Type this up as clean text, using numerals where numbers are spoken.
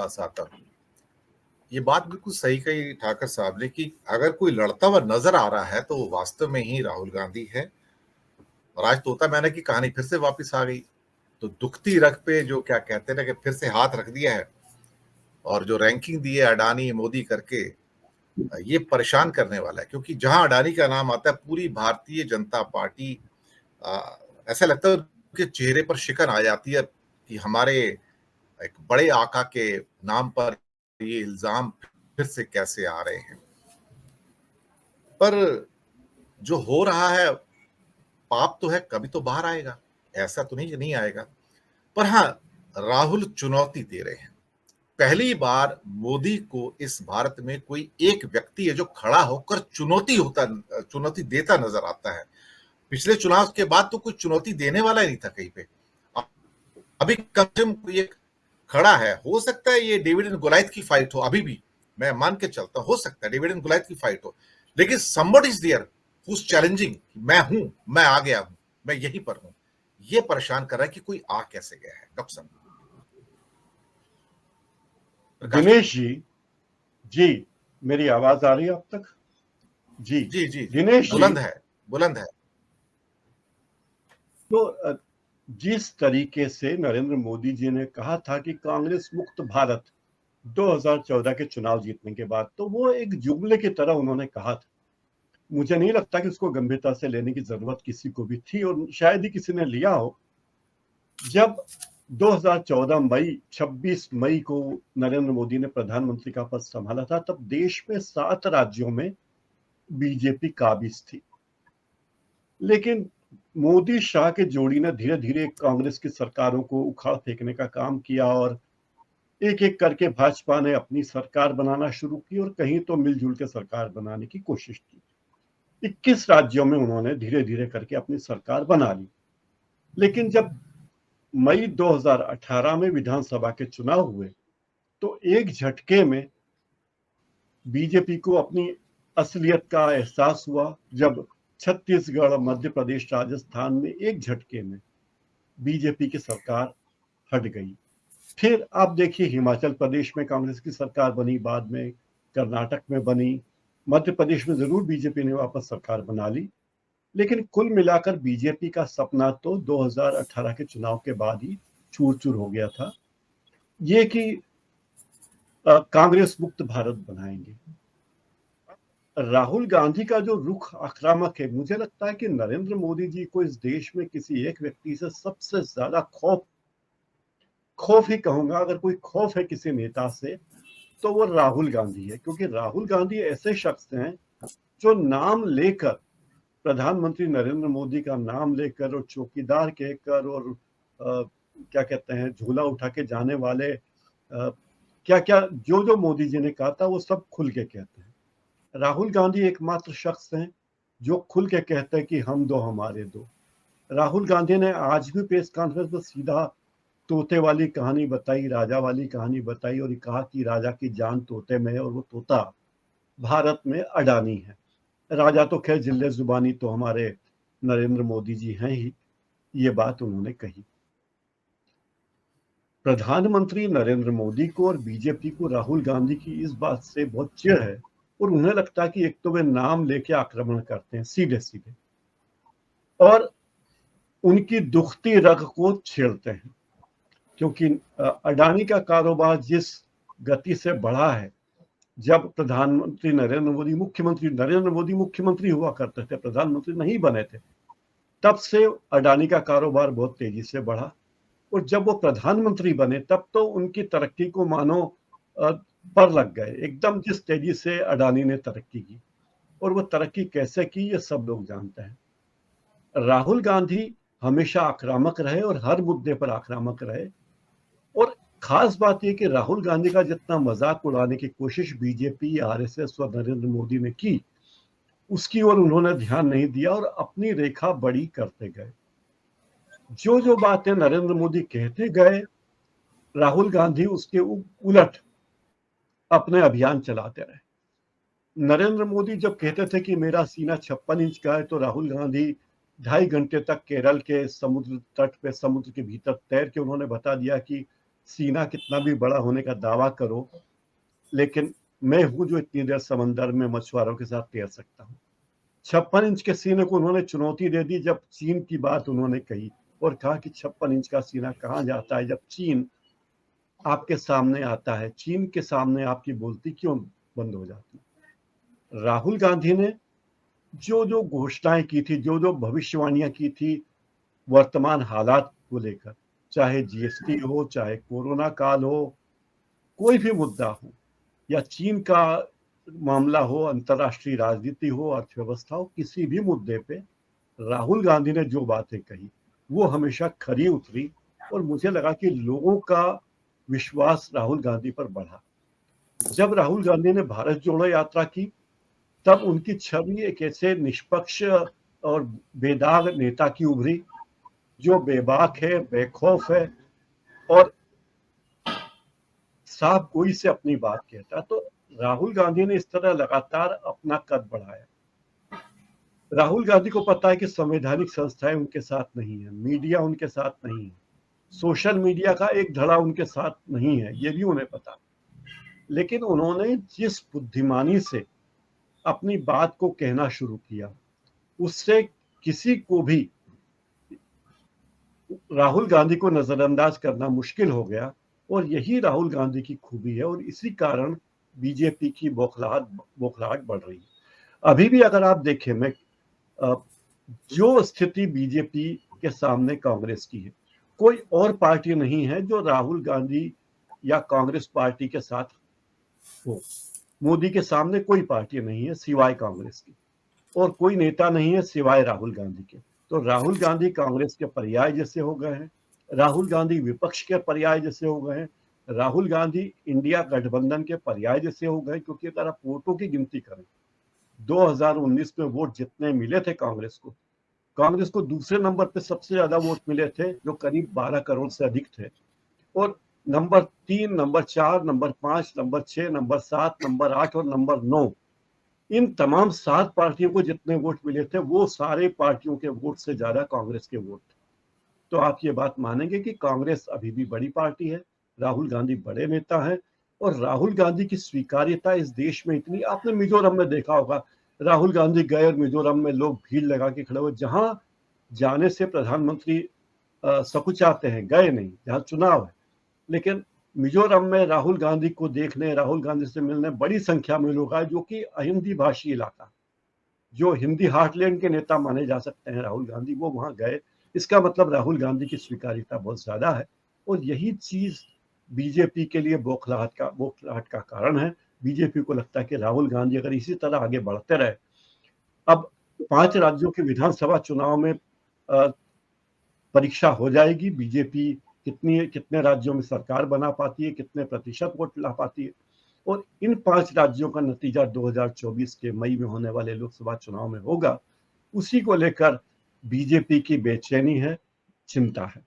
पास आता हूँ। ये बात बिल्कुल सही कही ठाकर साहब ने कि अगर कोई लड़ता हुआ नजर आ रहा है तो वो वास्तव में ही राहुल गांधी है। और आज तोता मैना की कहानी फिर से वापस आ गई। तो दुखती रग पे जो क्या कहते हैं ना कि फिर से हाथ रख दिया है, और जो रैंकिंग दी है अडानी मोदी करके, ये परेशान करने वाला है। क्योंकि जहां अडानी का नाम आता है पूरी भारतीय जनता पार्टी, ऐसा लगता है कि चेहरे पर शिकन आ जाती है कि हमारे एक बड़े आका के नाम पर ये इल्जाम फिर से कैसे आ रहे हैं। पर जो हो रहा है, पाप तो है, कभी तो बाहर आएगा। ऐसा तो नहीं कि नहीं आएगा। पर हाँ, राहुल चुनौती दे रहे हैं। पहली बार मोदी को इस भारत में कोई एक व्यक्ति है जो खड़ा होकर चुनौती देता नजर आता है। पिछले चुनाव के बाद तो कोई चुनौती देने वाला ही नहीं था कहीं पे। अभी कम से कम कोई एक खड़ा है। हो सकता है ये डेविड एंड गोलायत की फाइट हो, अभी भी मैं मान के चलता, हो सकता है डेविड एंड गोलायत की फाइट हो, लेकिन somebody is there who is challenging. मैं हूं, मैं आ गया हूं, मैं यहीं पर हूं। ये परेशान कर रहा है कि कोई आ कैसे गया है। डॉक्टर साहब, प्रकाश जी। दिनेश जी, जी मेरी आवाज आ रही है अब तक? जी जी जी जी, दिनेश जी, बुलंद है, बुलंद है। तो जिस तरीके से नरेंद्र मोदी जी ने कहा था कि कांग्रेस मुक्त भारत 2014 के चुनाव जीतने के बाद, तो वो एक जुमले की तरह उन्होंने कहा था। मुझे नहीं लगता कि उसको गंभीरता से लेने की जरूरत किसी को भी थी, और शायद ही किसी ने लिया हो। जब 2014 मई 26 मई को नरेंद्र मोदी ने प्रधानमंत्री का पद संभाला था, तब देश में 7 राज्यों में बीजेपी काबिज थी। लेकिन मोदी शाह के जोड़ी ने धीरे धीरे कांग्रेस की सरकारों को उखाड़ फेंकने का काम किया, और एक एक करके भाजपा ने अपनी सरकार बनाना शुरू की, और कहीं तो मिलजुल के सरकार बनाने की कोशिश की। 21 राज्यों में उन्होंने धीरे धीरे करके अपनी सरकार बना ली। लेकिन जब मई 2018 में विधानसभा के चुनाव हुए, तो एक झटके में बीजेपी को अपनी असलियत का एहसास हुआ, जब छत्तीसगढ़, मध्य प्रदेश, राजस्थान में एक झटके में बीजेपी की सरकार हट गई। फिर आप देखिए, हिमाचल प्रदेश में कांग्रेस की सरकार बनी, बाद में कर्नाटक में बनी, मध्य प्रदेश में जरूर बीजेपी ने वापस सरकार बना ली। लेकिन कुल मिलाकर बीजेपी का सपना तो 2018 के चुनाव के बाद ही चूर चूर हो गया था, ये कि कांग्रेस मुक्त भारत बनाएंगे। राहुल गांधी का जो रुख आक्रामक है, मुझे लगता है कि नरेंद्र मोदी जी को इस देश में किसी एक व्यक्ति से सबसे ज्यादा खौफ ही कहूंगा। अगर कोई खौफ है किसी नेता से, तो वो राहुल गांधी है। क्योंकि राहुल गांधी ऐसे शख्स हैं जो नाम लेकर, प्रधानमंत्री नरेंद्र मोदी का नाम लेकर और चौकीदार कहकर और क्या कहते हैं, झूला उठा के जाने वाले, क्या क्या जो जो मोदी जी ने कहा था वो सब खुल के कहते हैं। राहुल गांधी एकमात्र शख्स हैं जो खुल के कहते हैं कि हम दो हमारे दो। राहुल गांधी ने आज भी प्रेस कॉन्फ्रेंस में सीधा तोते वाली कहानी बताई, राजा वाली कहानी बताई, और कहा कि राजा की जान तोते में है और वो तोता भारत में अडानी है। राजा तो खैर जिल्ले जुबानी तो हमारे नरेंद्र मोदी जी हैं ही, ये बात उन्होंने कही। प्रधानमंत्री नरेंद्र मोदी को और बीजेपी को राहुल गांधी की इस बात से बहुत चिढ़ है, और उन्हें लगता है कि एक तो वे नाम लेके आक्रमण करते हैं सीधे सीधे, और उनकी दुखती रग को छेड़ते हैं। क्योंकि अडानी का कारोबार जिस गति से बढ़ा है, जब नरेंद्र मोदी मुख्यमंत्री हुआ करते थे, प्रधानमंत्री नहीं बने थे, तब से अडानी का कारोबार बहुत तेजी से बढ़ा। और जब वो प्रधानमंत्री बने, तब तो उनकी तरक्की को मानो पर लग गए। एकदम जिस तेजी से अडानी ने तरक्की की, और वो तरक्की कैसे की, ये सब लोग जानते हैं। राहुल गांधी हमेशा आक्रामक रहे और हर मुद्दे पर आक्रामक रहे। और खास बात यह कि राहुल गांधी का जितना मजाक उड़ाने की कोशिश बीजेपी, आरएसएस और नरेंद्र मोदी ने की, उसकी ओर उन्होंने ध्यान नहीं दिया और अपनी रेखा बड़ी करते गए। जो जो बातें नरेंद्र मोदी कहते गए, राहुल गांधी उसके उलट अपने अभियान चलाते रहे। नरेंद्र मोदी जब कहते थे कि मेरा सीना 56 इंच का है, तो राहुल गांधी 2.5 घंटे तक केरल के समुद्र तट पे, समुद्र के भीतर तैर के उन्होंने बता दिया कि सीना कितना भी बड़ा होने का दावा करो, लेकिन मैं हूं जो इतनी देर समंदर में मछुआरों के साथ तैर सकता हूं। 56 इंच के सीने को उन्होंने चुनौती दे दी जब चीन की बात उन्होंने कही और कहा कि 56 इंच का सीना कहां जाता है जब चीन आपके सामने आता है, चीन के सामने आपकी बोलती क्यों बंद हो जाती। राहुल गांधी ने जो जो घोषणाएं की थी, जो जो भविष्यवाणियां की थी वर्तमान हालात को लेकर, चाहे जीएसटी हो, चाहे कोरोना काल हो, कोई भी मुद्दा हो, या चीन का मामला हो, अंतर्राष्ट्रीय राजनीति हो, अर्थव्यवस्था हो, किसी भी मुद्दे पे राहुल गांधी ने जो बातें कही वो हमेशा खरी उतरी और मुझे लगा कि लोगों का विश्वास राहुल गांधी पर बढ़ा। जब राहुल गांधी ने भारत जोड़ो यात्रा की तब उनकी छवि एक ऐसे निष्पक्ष और बेदाग नेता की उभरी जो बेबाक है, बेखौफ है और साफ गोई से अपनी बात कहता है। तो राहुल गांधी ने इस तरह लगातार अपना कद बढ़ाया। राहुल गांधी को पता है कि संवैधानिक संस्थाएं उनके साथ नहीं है, मीडिया उनके साथ नहीं है, सोशल मीडिया का एक धड़ा उनके साथ नहीं है, ये भी उन्हें पता। लेकिन उन्होंने जिस बुद्धिमानी से अपनी बात को कहना शुरू किया उससे किसी को भी राहुल गांधी को नजरअंदाज करना मुश्किल हो गया और यही राहुल गांधी की खूबी है और इसी कारण बीजेपी की बौखलाहट बढ़ रही है। अभी भी अगर आप देखें, मैं जो स्थिति बीजेपी के सामने कांग्रेस की है, कोई और पार्टी नहीं है जो राहुल गांधी या कांग्रेस पार्टी के साथ हो। मोदी के सामने कोई पार्टी नहीं है सिवाय कांग्रेस की और कोई नेता नहीं है सिवाय राहुल गांधी के। तो राहुल गांधी कांग्रेस के पर्याय जैसे हो गए हैं, राहुल गांधी विपक्ष के पर्याय जैसे हो गए हैं, राहुल गांधी इंडिया गठबंधन के पर्याय जैसे हो गए। क्योंकि अगर आप वोटों की गिनती करें, 2019 में वोट जितने मिले थे कांग्रेस को दूसरे नंबर पे सबसे ज्यादा वोट मिले थे जो करीब 12 करोड़ से अधिक थे और number 3, number 4, number 5, number 6, number 7, number 8 और नंबर 9, इन तमाम 7 पार्टियों को जितने वोट मिले थे वो सारे पार्टियों के वोट से ज्यादा कांग्रेस के वोट थे। तो आप ये बात मानेंगे कि कांग्रेस अभी भी बड़ी पार्टी है, राहुल गांधी बड़े नेता हैं और राहुल गांधी की स्वीकार्यता इस देश में इतनी, आपने मिजोरम में देखा होगा, राहुल गांधी गए और मिजोरम में लोग भीड़ लगा के खड़े हुए। जहां जाने से प्रधानमंत्री सकुचाते हैं, गए नहीं, जहां चुनाव है, लेकिन मिजोरम में राहुल गांधी को देखने, राहुल गांधी से मिलने बड़ी संख्या में लोग आए, जो कि हिंदी भाषी इलाका, जो हिंदी हार्टलैंड के नेता माने जा सकते हैं राहुल गांधी, वो वहां गए। इसका मतलब राहुल गांधी की स्वीकार्यता बहुत ज्यादा है और यही चीज बीजेपी के लिए बौखलाहट का कारण है। बीजेपी को लगता है कि राहुल गांधी अगर इसी तरह आगे बढ़ते रहे, अब 5 राज्यों के विधानसभा चुनाव में परीक्षा हो जाएगी, बीजेपी कितने राज्यों में सरकार बना पाती है, कितने प्रतिशत वोट ला पाती है और इन 5 राज्यों का नतीजा 2024 के मई में होने वाले लोकसभा चुनाव में होगा। उसी को लेकर बीजेपी की बेचैनी है, चिंता है।